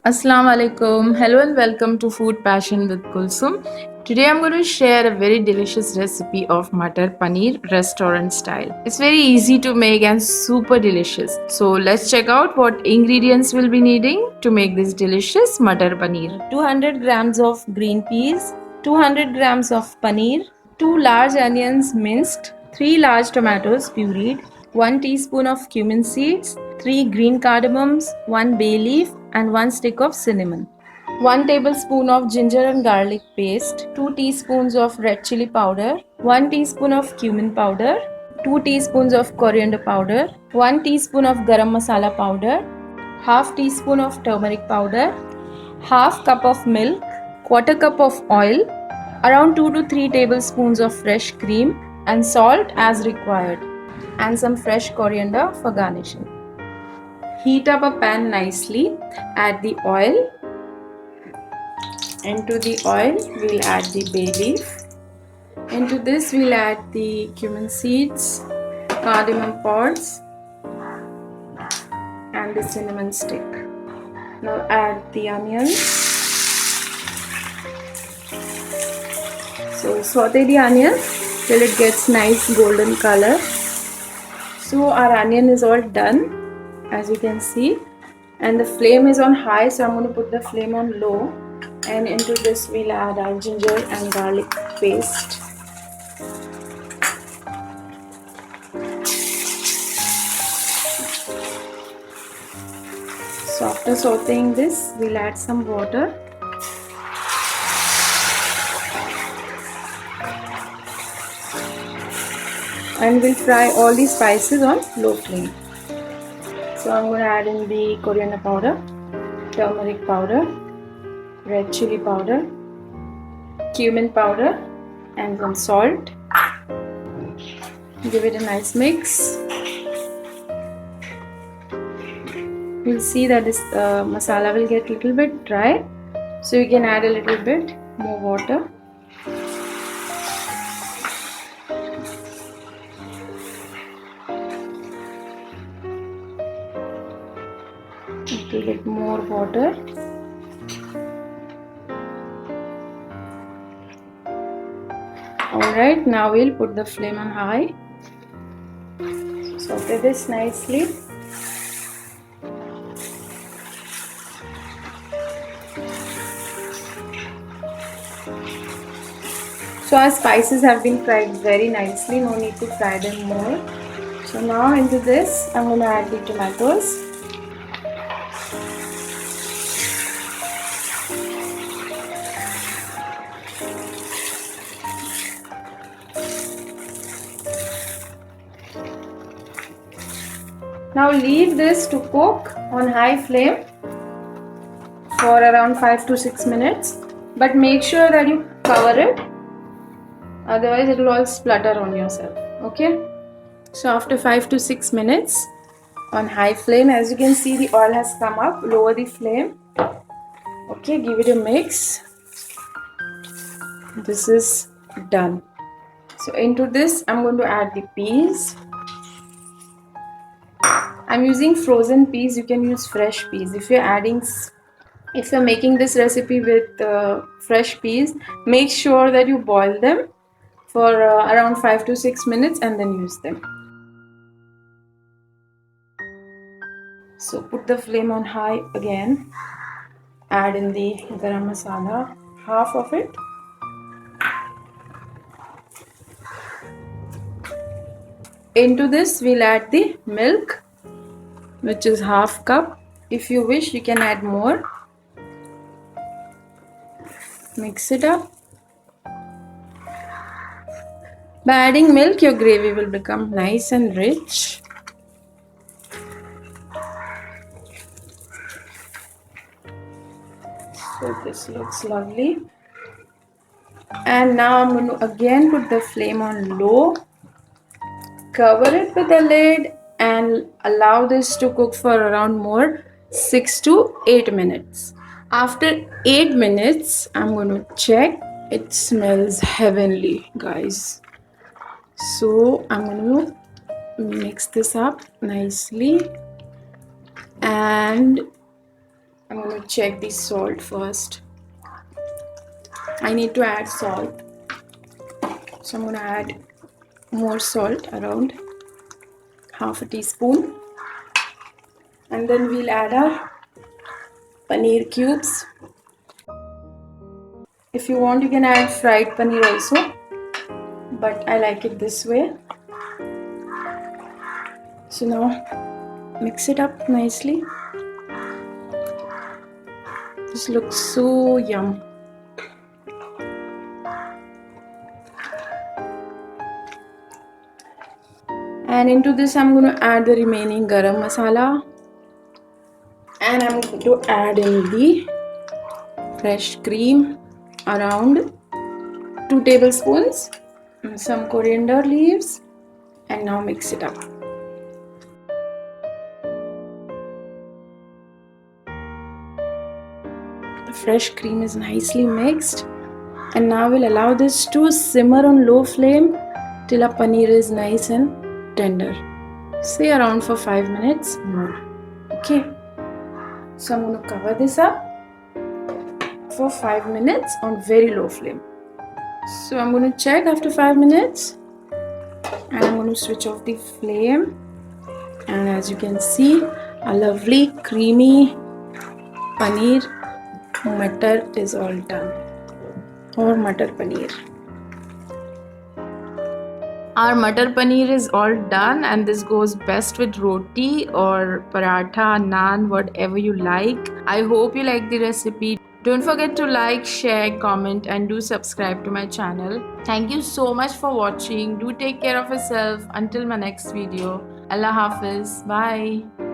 Assalamu alaikum. Hello and welcome to Food Passion with Kulsum. Today I'm going to share a very delicious recipe of Matar Paneer restaurant style. It's very easy to make and super delicious. So let's check out what ingredients we'll be needing to make this delicious Matar Paneer. 200 grams of green peas, 200 grams of paneer, 2 large onions minced, 3 large tomatoes pureed, 1 teaspoon of cumin seeds, 3 green cardamoms, 1 bay leaf and 1 stick of cinnamon. 1 tablespoon of ginger and garlic paste, 2 teaspoons of red chili powder, 1 teaspoon of cumin powder, 2 teaspoons of coriander powder, 1 teaspoon of garam masala powder, half teaspoon of turmeric powder, half cup of milk, quarter cup of oil, around 2 to 3 tablespoons of fresh cream and salt as required, and some fresh coriander for garnishing. Heat up a pan nicely, add the oil. Into the oil we'll add the bay leaf. Into this we'll add the cumin seeds, cardamom pods and the cinnamon stick. Now add the onions. So saute the onion till it gets nice golden color. So our onion is all done, as you can see, and the flame is on high, so I'm going to put the flame on low, and into this we'll add our ginger and garlic paste. So after sauteing this, we'll add some water. And we'll fry all the spices on low flame. So I'm going to add in the coriander powder, turmeric powder, red chili powder, cumin powder and some salt. Give it a nice mix. You'll see that this masala will get a little bit dry, so you can add a little bit more water. A little bit more water. Alright, now we'll put the flame on high. Saute this nicely. So our spices have been fried very nicely, no need to fry them more. So now into this I'm going to add the tomatoes. Now leave this to cook on high flame for around 5 to 6 minutes, but make sure that you cover it, otherwise it will all splutter on yourself. Okay, so after 5 to 6 minutes on high flame, as you can see the oil has come up, lower the flame. Okay, give it a mix. This is done. So into this I'm going to add the peas. I'm using frozen peas. You can use fresh peas. If you're making this recipe with fresh peas, make sure that you boil them for around 5 to 6 minutes and then use them. So put the flame on high again. Add in the garam masala, half of it. Into this we'll add the milk, which is half cup. If you wish, you can add more. Mix it up. By adding milk, your gravy will become nice and rich. So this looks lovely. And now I'm going to again put the flame on low. Cover it with a lid and allow this to cook for around more 6 to 8 minutes. After 8 minutes, I'm going to check. It smells heavenly, guys. So I'm going to mix this up nicely and I'm going to check the salt first. I need to add salt. So I'm going to add more salt, around half a teaspoon. And then we'll add our paneer cubes. If you want, you can add fried paneer also, but I like it this way. So now mix it up nicely. This looks so yum. And into this I'm going to add the remaining garam masala, and I'm going to add in the fresh cream, around 2 tablespoons, and some coriander leaves, and now mix it up. The fresh cream is nicely mixed, and now we'll allow this to simmer on low flame till our paneer is nice and tender. Say around for 5 minutes more. Okay, so I'm going to cover this up for 5 minutes on very low flame. So I'm going to check after 5 minutes, and I'm going to switch off the flame, and as you can see, a lovely creamy paneer matar is all done, or matar paneer. Our matar paneer is all done, and this goes best with roti or paratha, naan, whatever you like. I hope you like the recipe. Don't forget to like, share, comment, and do subscribe to my channel. Thank you so much for watching. Do take care of yourself. Until my next video. Allah Hafiz. Bye.